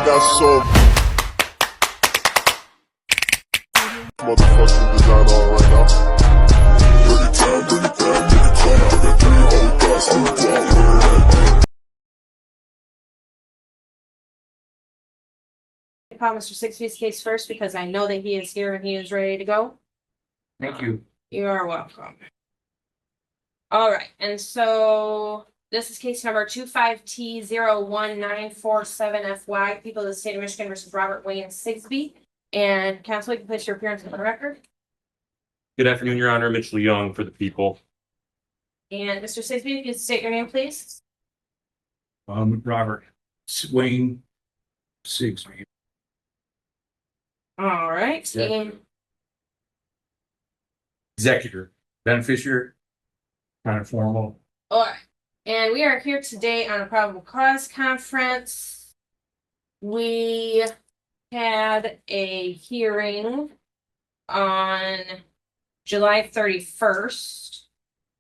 got some motherfucking design on right now. Bring it down, bring it down, bring it down. I got 3 old thoughts on the block. Call Mr. Sixby's case first because I know that he is here and he is ready to go. Thank you. You are welcome. All right, and so this is case number 25T01947FY, people of the state of Michigan versus Robert Wayne Sigsby. And counsel, you can place your appearance on the record. Good afternoon, Your Honor. Mitchell Young for the people. And Mr. Sigsby, if you could state your name, please. Robert Wayne Sigsby. All right. Executor. Executor. Beneficiary. Kind of formal. All right. And we are here today on a probable cause conference. We had a hearing on July 31st.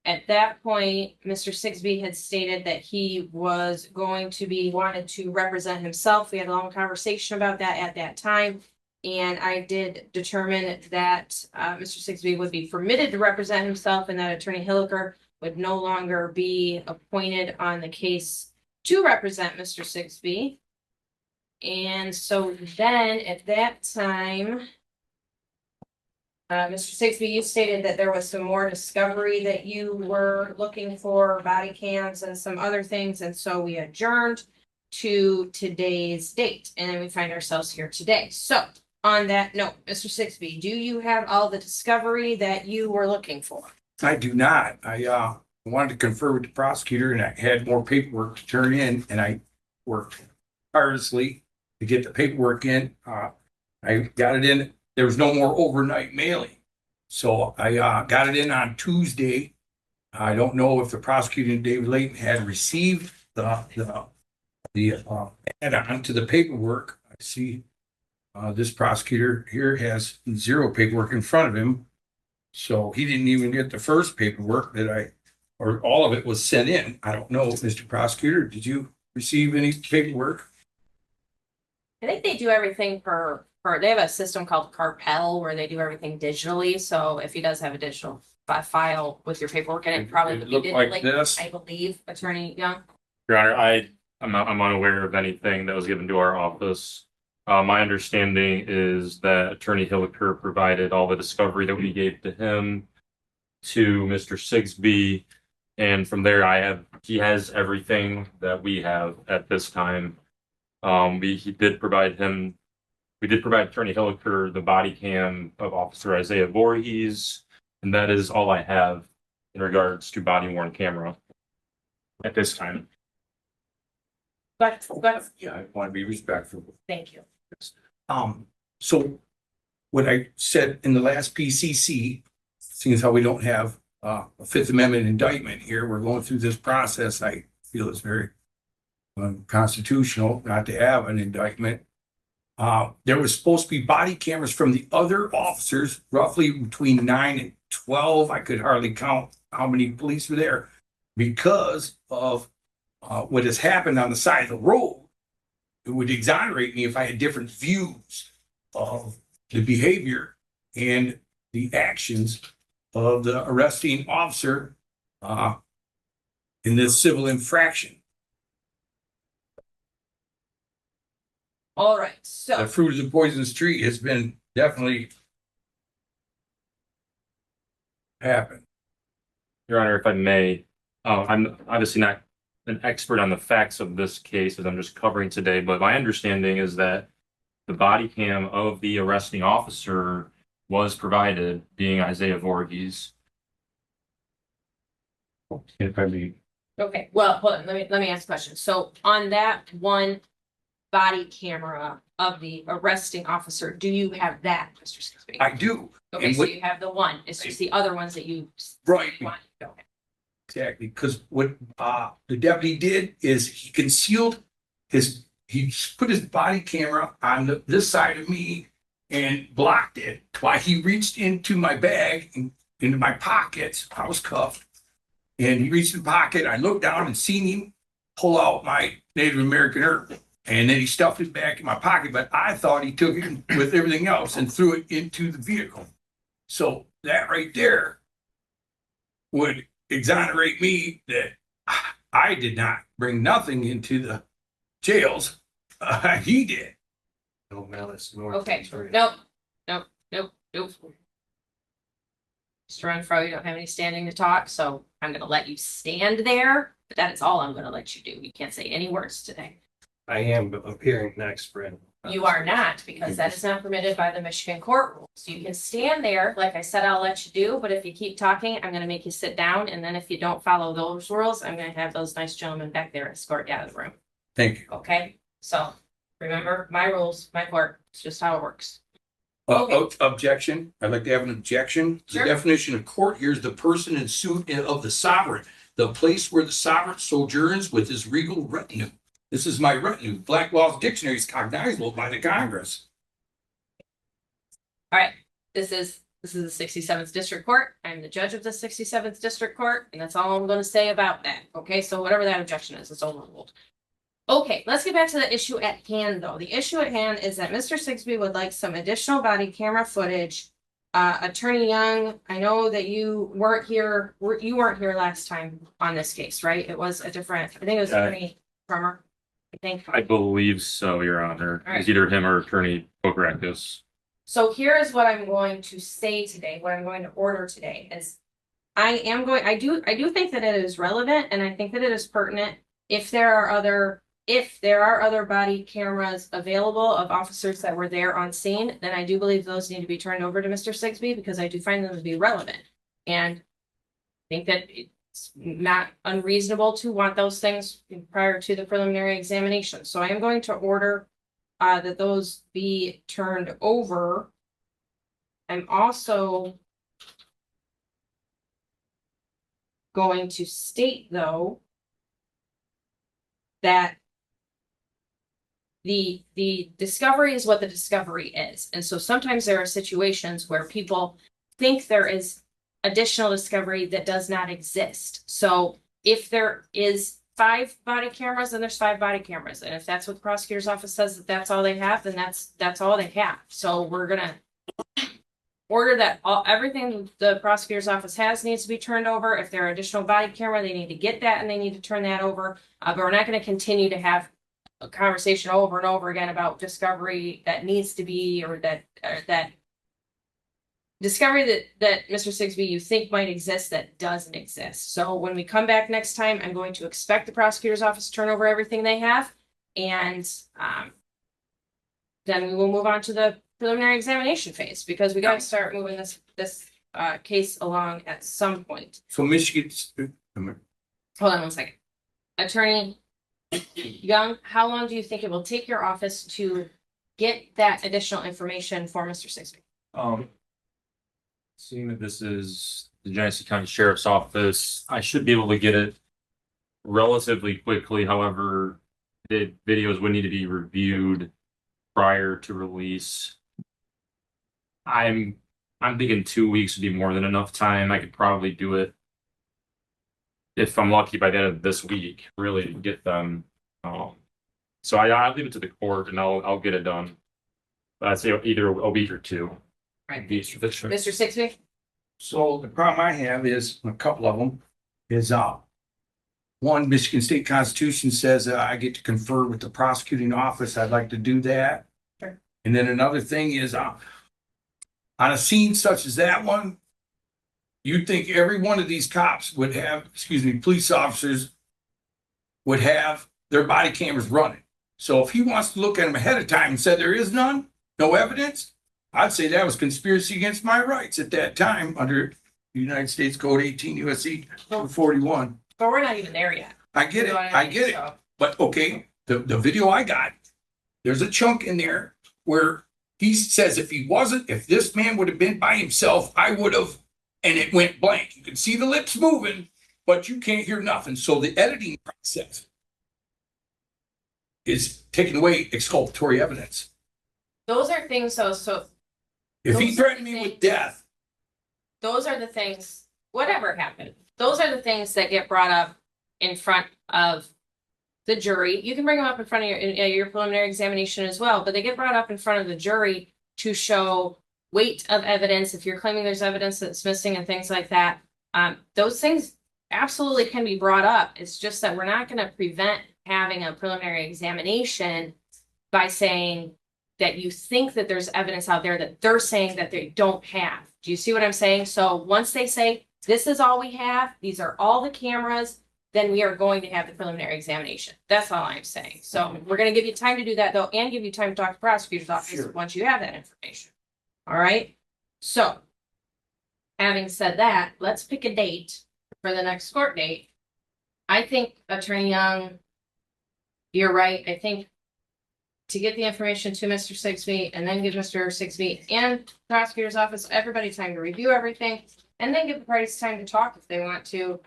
At that point, Mr. Sigsby had stated that he was going to be wanted to represent himself. We had a long conversation about that at that time. And I did determine that Mr. Sigsby would be permitted to represent himself and that Attorney Hilliker would no longer be appointed on the case to represent Mr. Sigsby. And so then at that time, Mr. Sigsby, you stated that there was some more discovery that you were looking for, body cams and some other things. And so we adjourned to today's date. And then we find ourselves here today. So on that note, Mr. Sigsby, do you have all the discovery that you were looking for? I do not. I wanted to confer with the prosecutor and I had more paperwork to turn in and I worked tirelessly to get the paperwork in. I got it in. There was no more overnight mailing. So I got it in on Tuesday. I don't know if the prosecutor, David Layton, had received the add-on to the paperwork. I see this prosecutor here has 0 paperwork in front of him. So he didn't even get the first paperwork that or all of it was sent in. I don't know, Mr. Prosecutor, did you receive any paperwork? I think they do everything they have a system called Carpel where they do everything digitally. So if he does have a digital file with your paperwork in it, probably looked like this. I believe, Attorney Young. Your Honor, I'm unaware of anything that was given to our office. My understanding is that Attorney Hilliker provided all the discovery that we gave to him to Mr. Sigsby. And from there, he has everything that we have at this time. We did provide Attorney Hilliker the body cam of Officer Isaiah Voorhees, and that is all I have in regards to body worn camera at this time. But Yeah, I want to be respectful. thank you. So what I said in the last PCC, seeing as how we don't have a Fifth Amendment indictment here, we're going through this process. I feel it's very constitutional not to have an indictment. There was supposed to be body cameras from the other officers, roughly between 9 and 12. I could hardly count how many police were there because of what has happened on the side of the road. It would exonerate me if I had different views of the behavior and the actions of the arresting officer in this civil infraction. All right, so The fruit of the poisonous tree has been definitely happened. Your Honor, if I may, I'm obviously not an expert on the facts of this case as I'm just covering today, but my understanding is that the body cam of the arresting officer was provided, being Isaiah Voorhees. If I may. okay, well, hold on, let me ask a question. So on that one body camera of the arresting officer, do you have that, Mr. Sigsby? I do. Okay, and so you have the one. It's just the other ones that you Right. want. Okay. Exactly, because what the deputy did is he concealed he put his body camera on this side of me and blocked it. While he reached into my bag and into my pockets, I was cuffed, and he reached in the pocket. I looked down and seen him pull out my Native American herb And then he stuffed it back in my pocket, but I thought he took it with everything else and threw it into the vehicle. So that right there would exonerate me that I did not bring nothing into the jails. He did. No malice. nor Okay, intent. nope, nope, nope, nope. Mr. Renfro, you don't have any standing to talk, so I'm gonna let you stand there, but that is all I'm gonna let you do. You can't say any words today. I am appearing next, Brent. You are not, because that is not permitted by the Michigan court rules. You can stand there, like I said, I'll let you do, but if you keep talking, I'm gonna make you sit down, and then if you don't follow those rules, I'm gonna have those nice gentlemen back there escort you out of the room, Thank you. okay? So, remember, my rules, my court, it's just how it works. Okay. Objection. I'd like to have an objection. Sure. The definition of court here is the person in suit of the sovereign, the place where the sovereign sojourns with his regal retinue. This is my retinue. Black Law's Dictionary is cognizable by the Congress. All right, this is the 67th District Court. I'm the judge of the 67th District Court, and that's all I'm gonna say about that, okay? So whatever that objection is, it's overruled. Okay, let's get back to the issue at hand, though. The issue at hand is that Mr. Sigsby would like some additional body camera footage. Attorney Young, I know that you weren't here, you weren't here last time on this case, right? It was a different, I think it was Attorney Farmer, I think. I believe so, Your Honor. All right. It's either him or Attorney Pokrakis. So here is what I'm going to say today, what I'm going to order today is I do think that it is relevant and I think that it is pertinent if there are other body cameras available of officers that were there on scene, then I do believe those need to be turned over to Mr. Sigsby because I do find them to be relevant. And I think that it's not unreasonable to want those things prior to the preliminary examination. So I am going to order that those be turned over. I'm also going to state, though, that the discovery is what the discovery is. And so sometimes there are situations where people think there is additional discovery that does not exist. So if there is 5 body cameras, then there's 5 body cameras. And if that's what the prosecutor's office says that that's all they have, then that's all they have. So we're gonna order that everything the prosecutor's office has needs to be turned over. If there are additional body camera, they need to get that and they need to turn that over. But we're not going to continue to have a conversation over and over again about discovery that needs to be, or that discovery that Mr. Sigsby you think might exist that doesn't exist. So when we come back next time, I'm going to expect the prosecutor's office to turn over everything they have, and then we will move on to the preliminary examination phase because we got to start moving this case along at some point. So Michigan's. Hold on one second. Attorney Young, how long do you think it will take your office to get that additional information for Mr. Sigsby? Seeing that this is the Genesee County Sheriff's Office, I should be able to get it relatively quickly. However, the videos would need to be reviewed prior to release. I'm thinking 2 weeks would be more than enough time. I could probably do it if I'm lucky by the end of this week, really to get them. So I'll leave it to the court and I'll get it done. But I'd say either a week or 2. Right. Mr. Mr. Sigsby? So the problem I have is a couple of them is one, Michigan State Constitution says I get to confer with the prosecuting office. I'd like to do that. Sure. And then another thing is on a scene such as that one, you'd think every one of these cops would have, police officers would have their body cameras running. So if he wants to look at them ahead of time and said there is none, no evidence, I'd say that was conspiracy against my rights at that time under United States Code 18 U.S.C. 41. But we're not even there yet. I get it. You know what I mean? get it. So- But okay, the video I got, there's a chunk in there where he says if this man would have been by himself, I would have, and it went blank. You can see the lips moving, but you can't hear nothing. So the editing process is taking away exculpatory evidence. Those are things, so If he Those threatened me things- with death, those are the things, whatever happened, those are the things that get brought up in front of the jury. You can bring them up in front of your preliminary examination as well, but they get brought up in front of the jury to show weight of evidence. If you're claiming there's evidence that's missing and things like that, those things absolutely can be brought up. It's just that we're not going to prevent having a preliminary examination by saying that you think that there's evidence out there that they're saying that they don't have. Do you see what I'm saying? So once they say, this is all we have, these are all the cameras, then we are going to have the preliminary examination. That's all I'm saying. So we're going to give you time to do that though, and give you time to talk to the prosecutor's office Sure. once you have that information. All right. So having said that, let's pick a date for the next court date. I think Attorney Young, you're right. I think to get the information to Mr. Sigsbee and then give Mr. Sigsbee and the prosecutor's office, everybody time to review everything and then give the parties time to talk if they want to.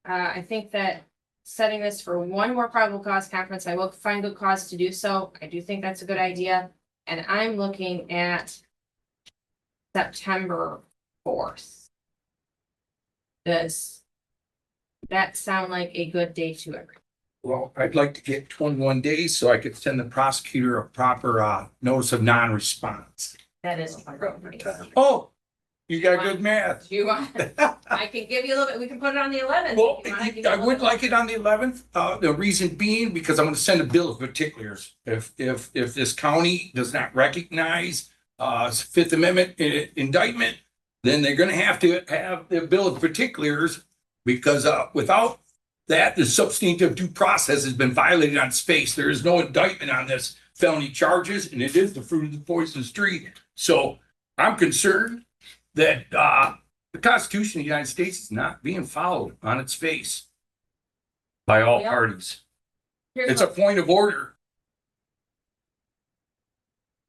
I think that setting this for one more probable cause conference, I will find good cause to do so. I do think that's a good idea. And I'm looking at September 4th. Does that sound like a good day to everyone? Well, I'd like to get 21 days so I could send the prosecutor a proper notice of non-response. That is appropriate. Oh, you got good math. Do you want, I can give you a little bit, we can put it on the 11th. Well, if you want, I can give I you a would little like it on the 11th. The reason being because I'm going to send a bill of particulars. If this county does not recognize Fifth Amendment indictment, then they're going to have the bill of particulars because without that, the substantive due process has been violated on its face. There is no indictment on this felony charges, and it is the fruit of the poisonous tree. So I'm concerned that the Constitution of the United States is not being followed on its face by all Yeah. parties. Here's It's a what- point of order.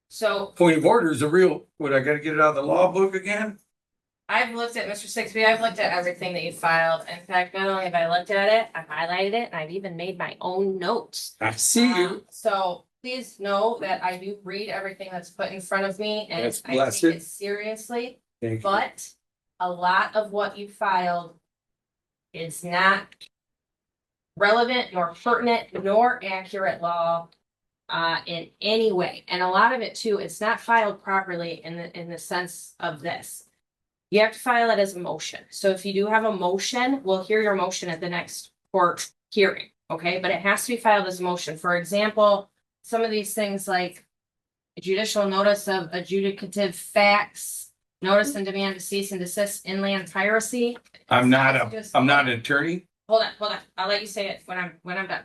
So Point of order is a real, what, I got to get it out of the law book again? I've looked at Mr. Sigsbee, I've looked at everything that you filed. In fact, not only have I looked at it, I've highlighted it, and I've even made my own notes. I see you. So please know that I do read everything that's put in front of me and That's I blessed. take it seriously. Thank you. But a lot of what you filed is not relevant nor pertinent nor accurate law in any way. And a lot of it too, it's not filed properly in the sense of this. You have to file it as a motion. So if you do have a motion, we'll hear your motion at the next court hearing, okay? But it has to be filed as a motion. For example, some of these things like a judicial notice of adjudicative facts, notice and demand to cease and desist inland piracy. I'm not an attorney. Hold on. I'll let you say it when I'm done.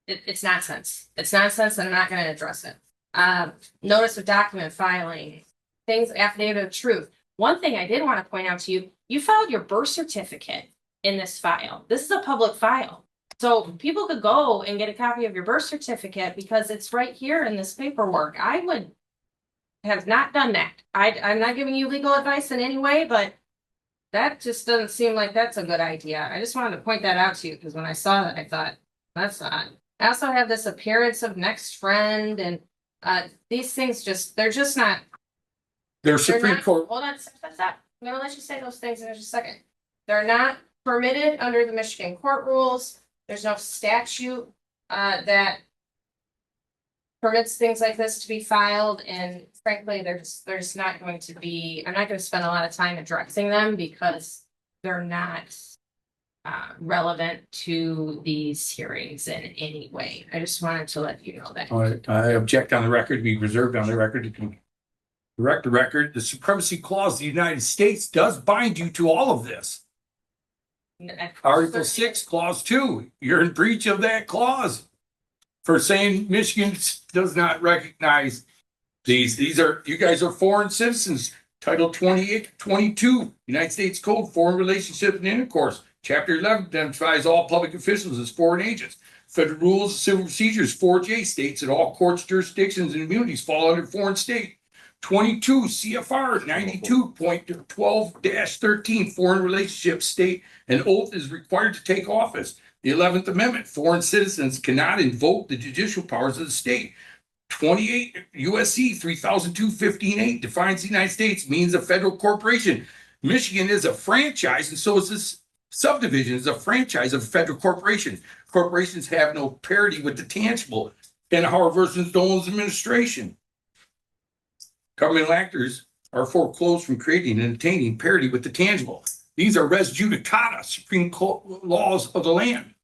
It's nonsense. It's nonsense and I'm not gonna address it. Notice of document filing, things, affidavit of truth. One thing I did want to point out to you, you filed your birth certificate in this file. This is a public file. So people could go and get a copy of your birth certificate because it's right here in this paperwork. I would have not done that. I'm not giving you legal advice in any way, but that just doesn't seem like that's a good idea. I just wanted to point that out to you because when I saw that, I thought, that's not. I also have this appearance of next friend and these things they're just not. They're They're Supreme not- Court. Hold on, stop. I'm gonna let you say those things in just a second. They're not permitted under the Michigan court rules. There's no statute that permits things like this to be filed, and frankly, they're just not going to be. I'm not going to spend a lot of time addressing them because they're not relevant to these hearings in any way. I just wanted to let you know that. I object on the record, to be reserved on the record, to correct the record. The supremacy clause of the United States does bind you to all of this. Article 6, clause 2, you're in breach of that clause for saying Michigan does not recognize these. You guys are foreign citizens. Title 28, 22, United States Code, Foreign Relationships and Intercourse. Chapter 11 identifies all public officials as foreign agents. Federal Rules of Civil Procedures 4J states that all courts, jurisdictions, and immunities fall under foreign state. 22 CFR 92.12-13, Foreign Relationships state an oath is required to take office. The 11th Amendment, foreign citizens cannot invoke the judicial powers of the state. 28 USC 3002-15-8 defines the United States means a federal corporation. Michigan is a franchise, and so is this Subdivision is a franchise of a federal corporation. Corporations have no parity with the tangible and how versus Dolan's administration. Governmental actors are foreclosed from creating and attaining parity with the tangible. These are res judicata, Supreme Court laws of the land.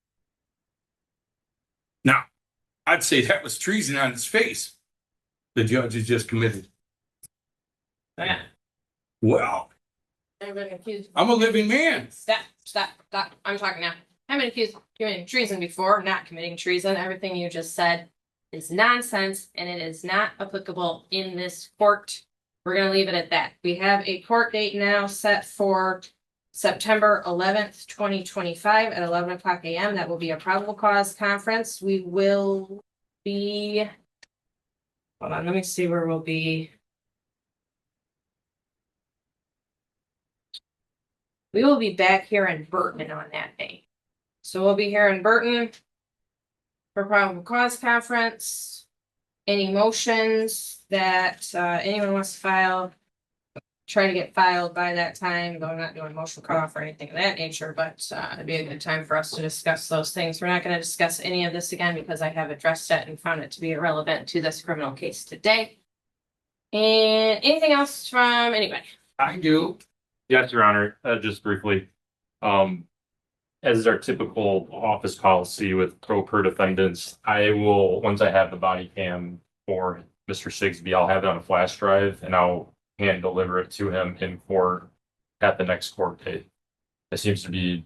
Now, I'd say that was treason on its face. The judge has just committed. Yeah. Well, I've been accused. I'm a living man. Stop. I'm talking now. I've been accused of committing treason before, not committing treason. Everything you just said is nonsense and it is not applicable in this court. We're going to leave it at that. We have a court date now set for September 11th, 2025 at 11 o'clock a.m. That will be a probable cause conference. We will be, hold on, let me see where we'll be. We will be back here in Burton on that day. So we'll be here in Burton for probable cause conference. Any motions that anyone wants to file, try to get filed by that time, though I'm not doing motion cutoff or anything of that nature, but it'd be a good time for us to discuss those things. We're not going to discuss any of this again because I have addressed it and found it to be irrelevant to this criminal case today. And anything else from anybody? I do. Yes, Your Honor, just briefly. As is our typical office policy with pro per defendants, I will, once I have the body cam for Mr. Sigsby, I'll have it on a flash drive and I'll hand deliver it to him in court at the next court date. It seems to be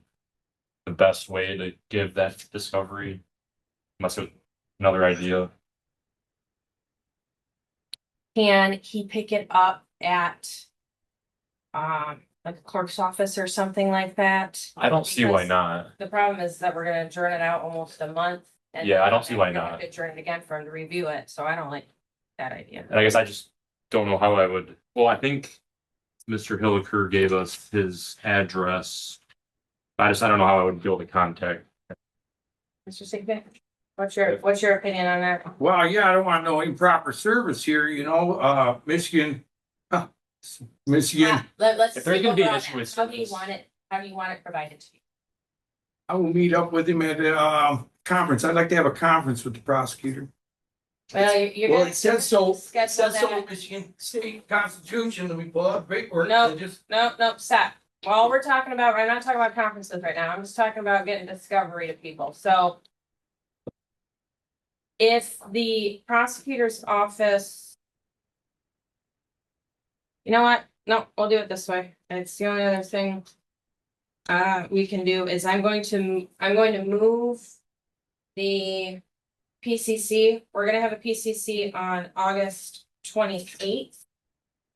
the best way to give that discovery. Unless there's another idea. Can he pick it up at like a clerk's office or something like that? I don't see why not. The problem is that we're gonna adjourn it out almost a month. And Yeah, I don't see why we're gonna not. Adjourn it again for him to review it, so I don't like that idea. And I guess I just don't know how I would, well, I think Mr. Hilliker gave us his address. I don't know how I would be able to contact. Mr. Sigby, what's your opinion on that? Well, yeah, I don't want no improper service here, Michigan. Michigan, Let's. If there's see gonna be an what issue with How do you service. want it, how do you want it provided to you? I will meet up with him at a conference. I'd like to have a conference with the prosecutor. Well, you're Well, gonna. it says so. It Schedule says so in that. Michigan State Constitution. Let me pull up paperwork. No. I just- No, stop. All we're talking about, I'm not talking about conferences right now. I'm just talking about getting discovery to people. So if the prosecutor's office, you know what? No, we'll do it this way. It's the only other thing we can do is I'm going to move the PCC. We're gonna have a PCC on August 28th,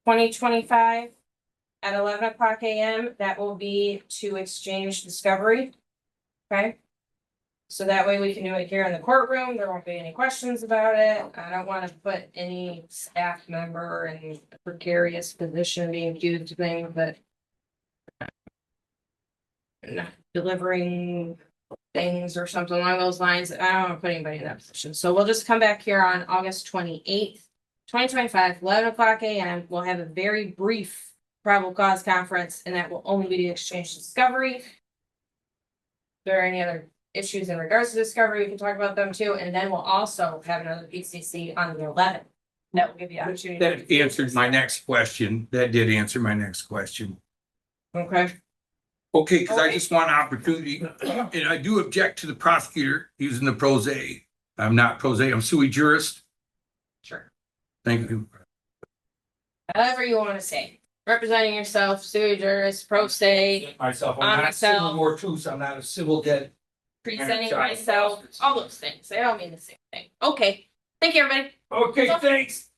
2025 at 11 o'clock a.m. That will be to exchange discovery. Okay. So that way we can do it here in the courtroom. There won't be any questions about it. I don't want to put any staff member in a precarious position being accused of things that not delivering things or something along those lines. I don't want to put anybody in that position. So we'll just come back here on August 28th, 2025, 11 o'clock a.m. We'll have a very brief probable cause conference, and that will only be to exchange discovery. If there are any other issues in regards to discovery, we can talk about them too, and then we'll also have another PCC on the 11th. That will give you opportunity. That answered my next question. That did answer my next question. Okay. Okay, because I Okay. just want opportunity, and I do object to the prosecutor using the pro se. I'm not pro se, I'm sui juris. Sure. Thank you. However you want to say. Representing yourself, sui juris, pro se, Myself, I'm I'm not not Civil Civil War II, so I'm not a civil dead. presenting child. myself, all those things. They all mean the same thing. Okay. Thank you, everybody. Okay, thanks.